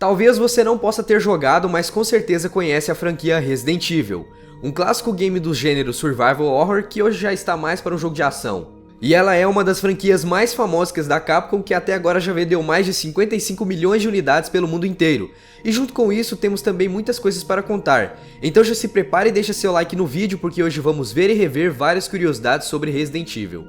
Talvez você não possa ter jogado, mas com certeza conhece a franquia Resident Evil, um clássico game do gênero Survival Horror que hoje já está mais para um jogo de ação. E ela é uma das franquias mais famosas da Capcom, que até agora já vendeu mais de 55 milhões de unidades pelo mundo inteiro. E junto com isso temos também muitas coisas para contar. Então já se prepare e deixa seu like no vídeo, porque hoje vamos ver e rever várias curiosidades sobre Resident Evil.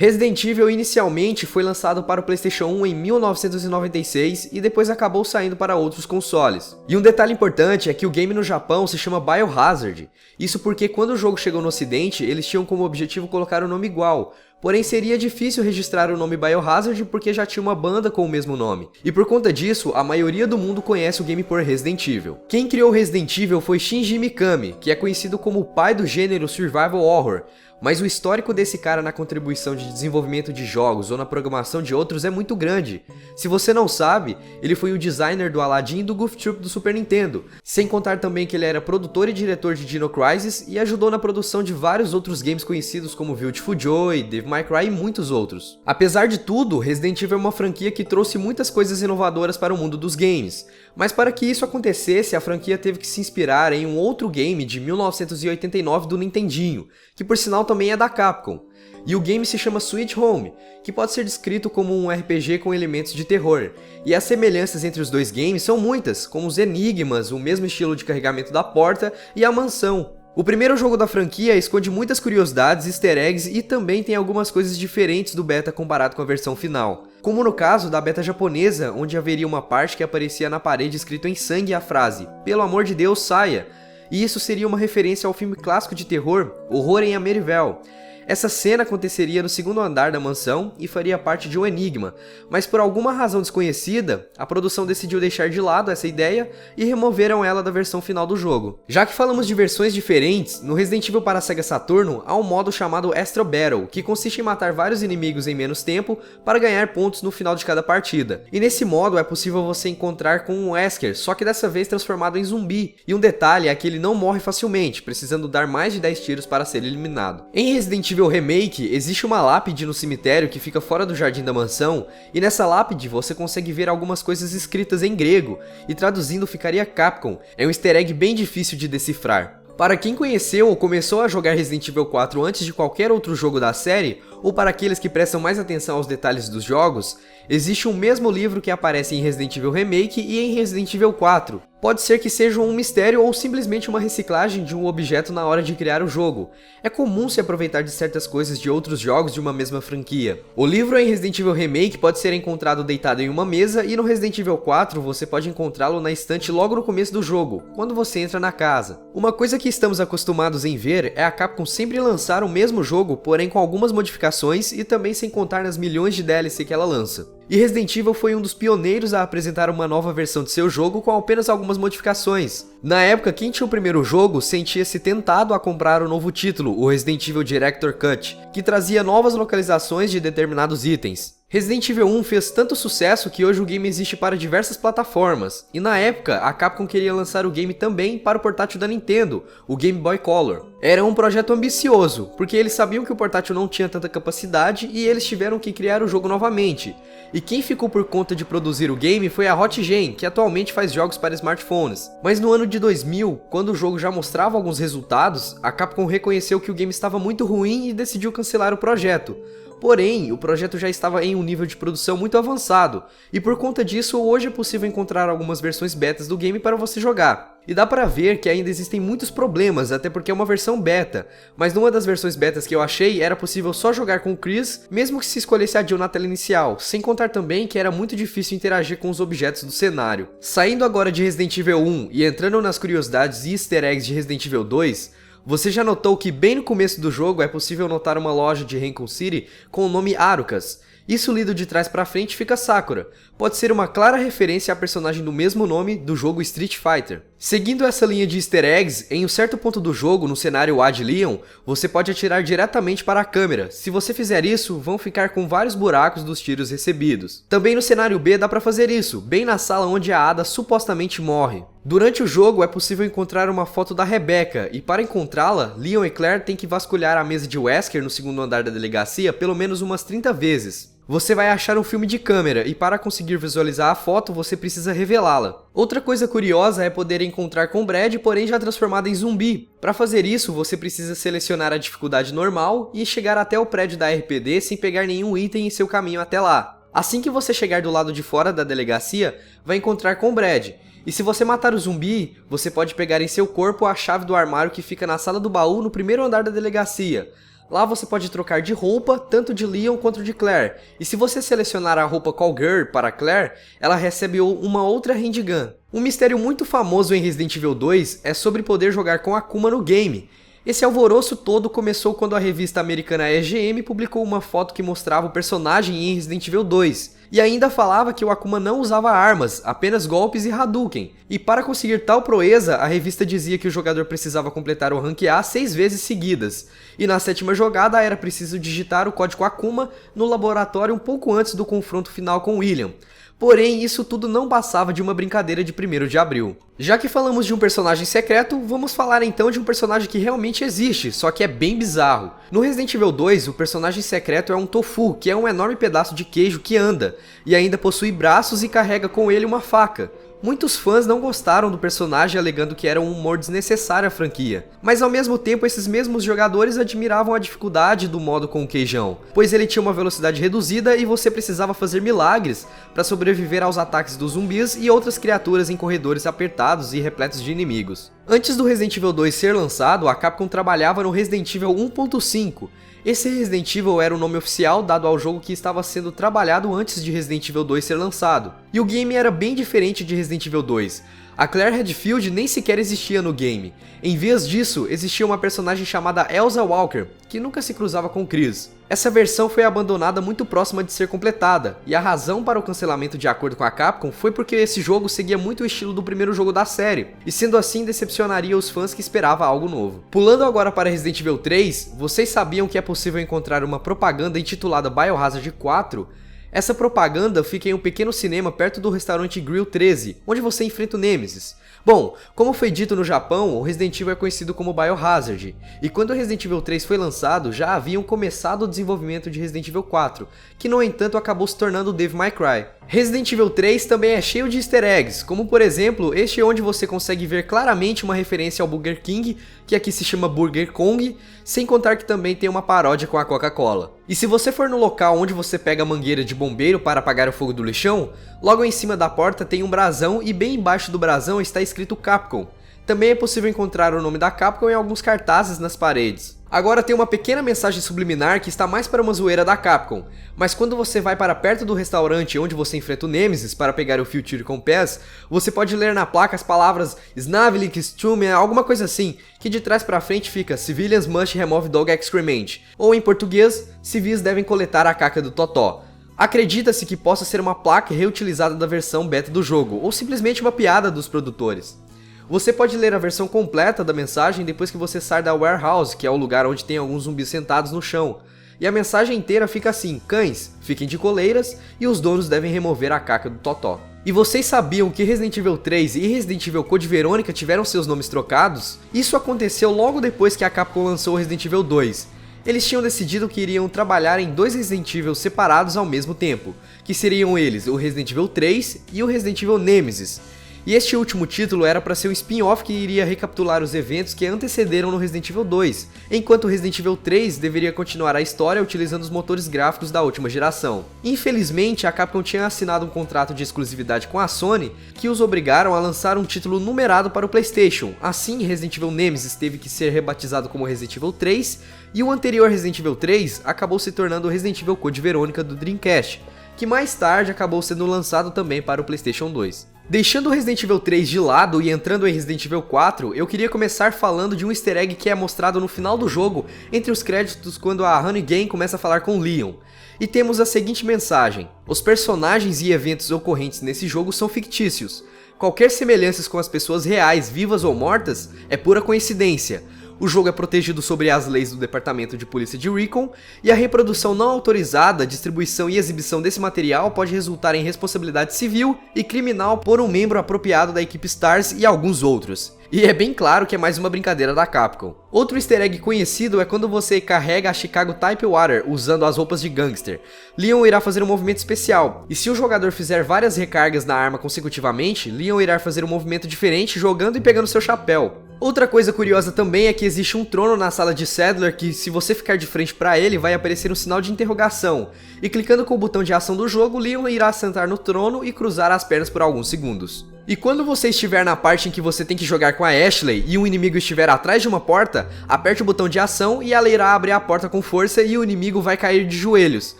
Resident Evil inicialmente foi lançado para o PlayStation 1 em 1996 e depois acabou saindo para outros consoles. E um detalhe importante é que o game no Japão se chama Biohazard, isso porque quando o jogo chegou no ocidente eles tinham como objetivo colocar o nome igual, porém seria difícil registrar o nome Biohazard porque já tinha uma banda com o mesmo nome. E por conta disso, a maioria do mundo conhece o game por Resident Evil. Quem criou Resident Evil foi Shinji Mikami, que é conhecido como o pai do gênero Survival Horror, mas o histórico desse cara na contribuição de desenvolvimento de jogos ou na programação de outros é muito grande. Se você não sabe, ele foi o designer do Aladdin e do Goof Troop do Super Nintendo, sem contar também que ele era produtor e diretor de Dino Crisis e ajudou na produção de vários outros games conhecidos como Beautiful Joy, Devil May Cry e muitos outros. Apesar de tudo, Resident Evil é uma franquia que trouxe muitas coisas inovadoras para o mundo dos games, mas para que isso acontecesse, a franquia teve que se inspirar em um outro game de 1989 do Nintendinho, que por sinal também é da Capcom. E o game se chama Sweet Home, que pode ser descrito como um RPG com elementos de terror. E as semelhanças entre os dois games são muitas, como os enigmas, o mesmo estilo de carregamento da porta e a mansão. O primeiro jogo da franquia esconde muitas curiosidades, easter eggs e também tem algumas coisas diferentes do beta comparado com a versão final. Como no caso da beta japonesa, onde haveria uma parte que aparecia na parede escrito em sangue a frase "Pelo amor de Deus, saia!", e isso seria uma referência ao filme clássico de terror, Horror em Amityville. Essa cena aconteceria no segundo andar da mansão e faria parte de um enigma, mas por alguma razão desconhecida, a produção decidiu deixar de lado essa ideia e removeram ela da versão final do jogo. Já que falamos de versões diferentes, no Resident Evil para Sega Saturno há um modo chamado Astral Battle, que consiste em matar vários inimigos em menos tempo para ganhar pontos no final de cada partida. E nesse modo é possível você encontrar com um Wesker, só que dessa vez transformado em zumbi. E um detalhe é que ele não morre facilmente, precisando dar mais de 10 tiros para ser eliminado. Em Resident Evil Remake, existe uma lápide no cemitério que fica fora do jardim da mansão, e nessa lápide você consegue ver algumas coisas escritas em grego, e traduzindo ficaria Capcom. É um easter egg bem difícil de decifrar. Para quem conheceu ou começou a jogar Resident Evil 4 antes de qualquer outro jogo da série, ou para aqueles que prestam mais atenção aos detalhes dos jogos, existe um mesmo livro que aparece em Resident Evil Remake e em Resident Evil 4. Pode ser que seja um mistério ou simplesmente uma reciclagem de um objeto na hora de criar o jogo. É comum se aproveitar de certas coisas de outros jogos de uma mesma franquia. O livro em Resident Evil Remake pode ser encontrado deitado em uma mesa e no Resident Evil 4 você pode encontrá-lo na estante logo no começo do jogo, quando você entra na casa. Uma coisa que estamos acostumados em ver é a Capcom sempre lançar o mesmo jogo, porém com algumas modificações e também sem contar nas milhões de DLC que ela lança. E Resident Evil foi um dos pioneiros a apresentar uma nova versão de seu jogo com apenas algumas modificações. Na época, quem tinha o primeiro jogo sentia-se tentado a comprar o novo título, o Resident Evil Director Cut, que trazia novas localizações de determinados itens. Resident Evil 1 fez tanto sucesso que hoje o game existe para diversas plataformas, e na época a Capcom queria lançar o game também para o portátil da Nintendo, o Game Boy Color. Era um projeto ambicioso, porque eles sabiam que o portátil não tinha tanta capacidade e eles tiveram que criar o jogo novamente. E quem ficou por conta de produzir o game foi a Hot Gen, que atualmente faz jogos para smartphones. Mas no ano de 2000, quando o jogo já mostrava alguns resultados, a Capcom reconheceu que o game estava muito ruim e decidiu cancelar o projeto. Porém, o projeto já estava em um nível de produção muito avançado, e por conta disso hoje é possível encontrar algumas versões betas do game para você jogar. E dá pra ver que ainda existem muitos problemas, até porque é uma versão beta, mas numa das versões betas que eu achei era possível só jogar com o Chris, mesmo que se escolhesse a Jill na tela inicial, sem contar também que era muito difícil interagir com os objetos do cenário. Saindo agora de Resident Evil 1 e entrando nas curiosidades e easter eggs de Resident Evil 2, você já notou que bem no começo do jogo é possível notar uma loja de Raccoon City com o nome Arucas. Isso lido de trás pra frente fica Sakura. Pode ser uma clara referência à personagem do mesmo nome do jogo Street Fighter. Seguindo essa linha de easter eggs, em um certo ponto do jogo, no cenário A de Leon, você pode atirar diretamente para a câmera. Se você fizer isso, vão ficar com vários buracos dos tiros recebidos. Também no cenário B dá para fazer isso, bem na sala onde a Ada supostamente morre. Durante o jogo é possível encontrar uma foto da Rebecca, e para encontrá-la, Leon e Claire têm que vasculhar a mesa de Wesker no segundo andar da delegacia pelo menos umas 30 vezes. Você vai achar um filme de câmera e para conseguir visualizar a foto você precisa revelá-la. Outra coisa curiosa é poder encontrar com Brad, porém já transformada em zumbi. Para fazer isso você precisa selecionar a dificuldade normal e chegar até o prédio da RPD sem pegar nenhum item em seu caminho até lá. Assim que você chegar do lado de fora da delegacia, vai encontrar com Brad. E se você matar o zumbi, você pode pegar em seu corpo a chave do armário que fica na sala do baú no primeiro andar da delegacia. Lá você pode trocar de roupa, tanto de Leon quanto de Claire, e se você selecionar a roupa Call Girl para Claire, ela recebe uma outra handgun. Um mistério muito famoso em Resident Evil 2 é sobre poder jogar com Akuma no game. Esse alvoroço todo começou quando a revista americana EGM publicou uma foto que mostrava o personagem em Resident Evil 2, e ainda falava que o Akuma não usava armas, apenas golpes e Hadouken. E para conseguir tal proeza, a revista dizia que o jogador precisava completar o rank A 6 vezes seguidas, e na 7ª jogada era preciso digitar o código Akuma no laboratório um pouco antes do confronto final com William. Porém, isso tudo não passava de uma brincadeira de 1º de abril. Já que falamos de um personagem secreto, vamos falar então de um personagem que realmente existe, só que é bem bizarro. No Resident Evil 2, o personagem secreto é um tofu, que é um enorme pedaço de queijo que anda, e ainda possui braços e carrega com ele uma faca. Muitos fãs não gostaram do personagem alegando que era um humor desnecessário à franquia, mas ao mesmo tempo esses mesmos jogadores admiravam a dificuldade do modo com o queijão, pois ele tinha uma velocidade reduzida e você precisava fazer milagres para sobreviver aos ataques dos zumbis e outras criaturas em corredores apertados e repletos de inimigos. Antes do Resident Evil 2 ser lançado, a Capcom trabalhava no Resident Evil 1.5. Esse Resident Evil era o nome oficial dado ao jogo que estava sendo trabalhado antes de Resident Evil 2 ser lançado. E o game era bem diferente de Resident Evil 2. A Claire Redfield nem sequer existia no game. Em vez disso, existia uma personagem chamada Elsa Walker, que nunca se cruzava com Chris. Essa versão foi abandonada muito próxima de ser completada, e a razão para o cancelamento de acordo com a Capcom foi porque esse jogo seguia muito o estilo do primeiro jogo da série, e sendo assim decepcionaria os fãs que esperavam algo novo. Pulando agora para Resident Evil 3, vocês sabiam que é possível encontrar uma propaganda intitulada Biohazard 4? Essa propaganda fica em um pequeno cinema perto do restaurante Grill 13, onde você enfrenta o Nemesis. Bom, como foi dito no Japão, o Resident Evil é conhecido como Biohazard, e quando o Resident Evil 3 foi lançado, já haviam começado o desenvolvimento de Resident Evil 4, que no entanto acabou se tornando Devil May Cry. Resident Evil 3 também é cheio de easter eggs, como por exemplo, este onde você consegue ver claramente uma referência ao Burger King, que aqui se chama Burger Kong, sem contar que também tem uma paródia com a Coca-Cola. E se você for no local onde você pega a mangueira de bombeiro para apagar o fogo do lixão, logo em cima da porta tem um brasão e bem embaixo do brasão está escrito Capcom. Também é possível encontrar o nome da Capcom em alguns cartazes nas paredes. Agora tem uma pequena mensagem subliminar que está mais para uma zoeira da Capcom, mas quando você vai para perto do restaurante onde você enfrenta o Nemesis para pegar o Future Compass, você pode ler na placa as palavras Snavlik, Stume, alguma coisa assim, que de trás para frente fica Civilians must remove dog excrement, ou em português, civis devem coletar a caca do totó. Acredita-se que possa ser uma placa reutilizada da versão beta do jogo, ou simplesmente uma piada dos produtores. Você pode ler a versão completa da mensagem depois que você sai da warehouse, que é o lugar onde tem alguns zumbis sentados no chão. E a mensagem inteira fica assim: cães, fiquem de coleiras e os donos devem remover a caca do totó. E vocês sabiam que Resident Evil 3 e Resident Evil Code Verônica tiveram seus nomes trocados? Isso aconteceu logo depois que a Capcom lançou o Resident Evil 2. Eles tinham decidido que iriam trabalhar em dois Resident Evil separados ao mesmo tempo, que seriam eles o Resident Evil 3 e o Resident Evil Nemesis. E este último título era para ser um spin-off que iria recapitular os eventos que antecederam no Resident Evil 2, enquanto o Resident Evil 3 deveria continuar a história utilizando os motores gráficos da última geração. Infelizmente, a Capcom tinha assinado um contrato de exclusividade com a Sony que os obrigaram a lançar um título numerado para o PlayStation. Assim, Resident Evil Nemesis teve que ser rebatizado como Resident Evil 3, e o anterior Resident Evil 3 acabou se tornando o Resident Evil Code Verônica do Dreamcast, que mais tarde acabou sendo lançado também para o PlayStation 2. Deixando o Resident Evil 3 de lado e entrando em Resident Evil 4, eu queria começar falando de um easter egg que é mostrado no final do jogo, entre os créditos quando a Honey Gang começa a falar com Leon. E temos a seguinte mensagem: os personagens e eventos ocorrentes nesse jogo são fictícios. Qualquer semelhanças com as pessoas reais, vivas ou mortas, é pura coincidência. O jogo é protegido sob as leis do Departamento de Polícia de Recon, e a reprodução não autorizada, distribuição e exibição desse material pode resultar em responsabilidade civil e criminal por um membro apropriado da equipe STARS e alguns outros. E é bem claro que é mais uma brincadeira da Capcom. Outro easter egg conhecido é quando você carrega a Chicago Type Water usando as roupas de gangster. Leon irá fazer um movimento especial, e se o jogador fizer várias recargas na arma consecutivamente, Leon irá fazer um movimento diferente jogando e pegando seu chapéu. Outra coisa curiosa também é que existe um trono na sala de Sadler que, se você ficar de frente para ele, vai aparecer um sinal de interrogação, e clicando com o botão de ação do jogo, Leon irá sentar no trono e cruzar as pernas por alguns segundos. E quando você estiver na parte em que você tem que jogar com a Ashley e um inimigo estiver atrás de uma porta, aperte o botão de ação e ela irá abrir a porta com força e o inimigo vai cair de joelhos.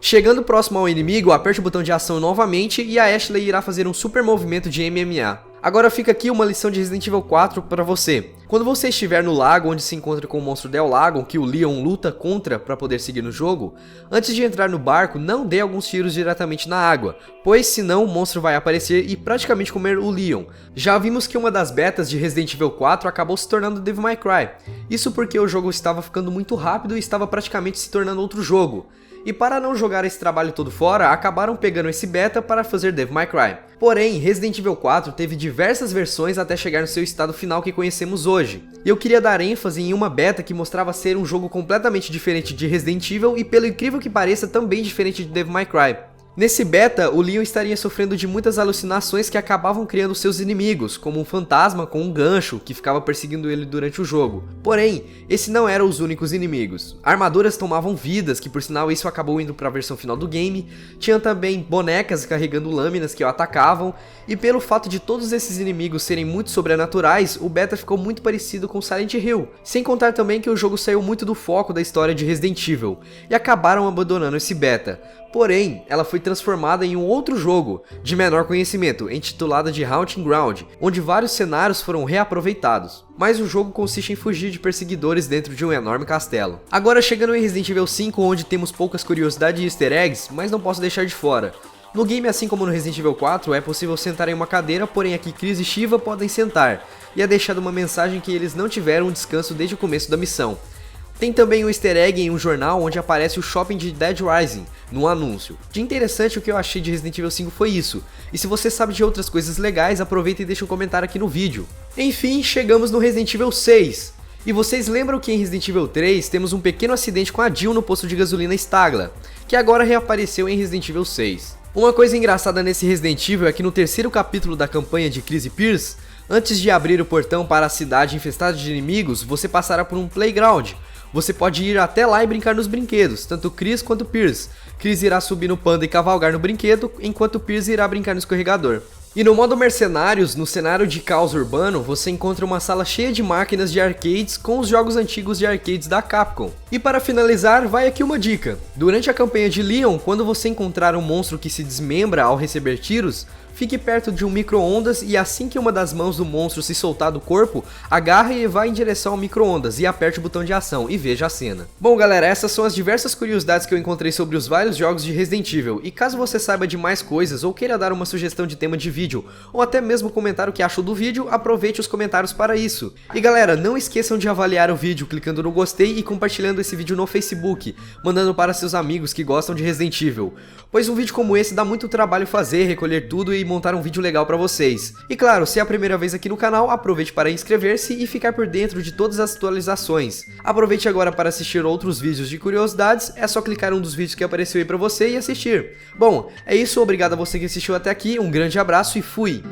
Chegando próximo ao inimigo, aperte o botão de ação novamente e a Ashley irá fazer um super movimento de MMA. Agora fica aqui uma lição de Resident Evil 4 para você. Quando você estiver no lago onde se encontra com o monstro Del Lago, que o Leon luta contra para poder seguir no jogo, antes de entrar no barco, não dê alguns tiros diretamente na água, pois senão o monstro vai aparecer e praticamente comer o Leon. Já vimos que uma das betas de Resident Evil 4 acabou se tornando Devil May Cry. Isso porque o jogo estava ficando muito rápido e estava praticamente se tornando outro jogo. E para não jogar esse trabalho todo fora, acabaram pegando esse beta para fazer Devil May Cry. Porém, Resident Evil 4 teve diversas versões até chegar no seu estado final que conhecemos hoje. E eu queria dar ênfase em uma beta que mostrava ser um jogo completamente diferente de Resident Evil e, pelo incrível que pareça, também diferente de Devil May Cry. Nesse beta, o Leon estaria sofrendo de muitas alucinações que acabavam criando seus inimigos, como um fantasma com um gancho que ficava perseguindo ele durante o jogo. Porém, esse não eram os únicos inimigos. Armaduras tomavam vidas, que por sinal isso acabou indo para a versão final do game, tinha também bonecas carregando lâminas que o atacavam, e pelo fato de todos esses inimigos serem muito sobrenaturais, o beta ficou muito parecido com Silent Hill, sem contar também que o jogo saiu muito do foco da história de Resident Evil, e acabaram abandonando esse beta. Porém, ela foi transformada em um outro jogo, de menor conhecimento, intitulado de Haunting Ground, onde vários cenários foram reaproveitados. Mas o jogo consiste em fugir de perseguidores dentro de um enorme castelo. Agora chegando em Resident Evil 5, onde temos poucas curiosidades e easter eggs, mas não posso deixar de fora. No game, assim como no Resident Evil 4, é possível sentar em uma cadeira, porém aqui Chris e Shiva podem sentar, e é deixada uma mensagem que eles não tiveram um descanso desde o começo da missão. Tem também um easter egg em um jornal onde aparece o shopping de Dead Rising, num anúncio. De interessante, o que eu achei de Resident Evil 5 foi isso, e se você sabe de outras coisas legais, aproveita e deixa um comentário aqui no vídeo. Enfim, chegamos no Resident Evil 6. E vocês lembram que em Resident Evil 3 temos um pequeno acidente com a Jill no posto de gasolina Stagla, que agora reapareceu em Resident Evil 6. Uma coisa engraçada nesse Resident Evil é que no terceiro capítulo da campanha de Chris e Pierce, antes de abrir o portão para a cidade infestada de inimigos, você passará por um playground. Você pode ir até lá e brincar nos brinquedos, tanto Chris quanto Pierce. Chris irá subir no panda e cavalgar no brinquedo, enquanto Pierce irá brincar no escorregador. E no modo Mercenários, no cenário de caos urbano, você encontra uma sala cheia de máquinas de arcades com os jogos antigos de arcades da Capcom. E para finalizar, vai aqui uma dica. Durante a campanha de Leon, quando você encontrar um monstro que se desmembra ao receber tiros, fique perto de um micro-ondas e assim que uma das mãos do monstro se soltar do corpo, agarre e vá em direção ao micro-ondas e aperte o botão de ação e veja a cena. Bom galera, essas são as diversas curiosidades que eu encontrei sobre os vários jogos de Resident Evil, e caso você saiba de mais coisas ou queira dar uma sugestão de tema de vídeo, ou até mesmo comentar o que achou do vídeo, aproveite os comentários para isso. E galera, não esqueçam de avaliar o vídeo clicando no gostei e compartilhando esse vídeo no Facebook, mandando para seus amigos que gostam de Resident Evil, pois um vídeo como esse dá muito trabalho fazer, recolher tudo e montar um vídeo legal pra vocês. E claro, se é a primeira vez aqui no canal, aproveite para inscrever-se e ficar por dentro de todas as atualizações. Aproveite agora para assistir outros vídeos de curiosidades, é só clicar em um dos vídeos que apareceu aí pra você e assistir. Bom, é isso, obrigado a você que assistiu até aqui, um grande abraço e fui!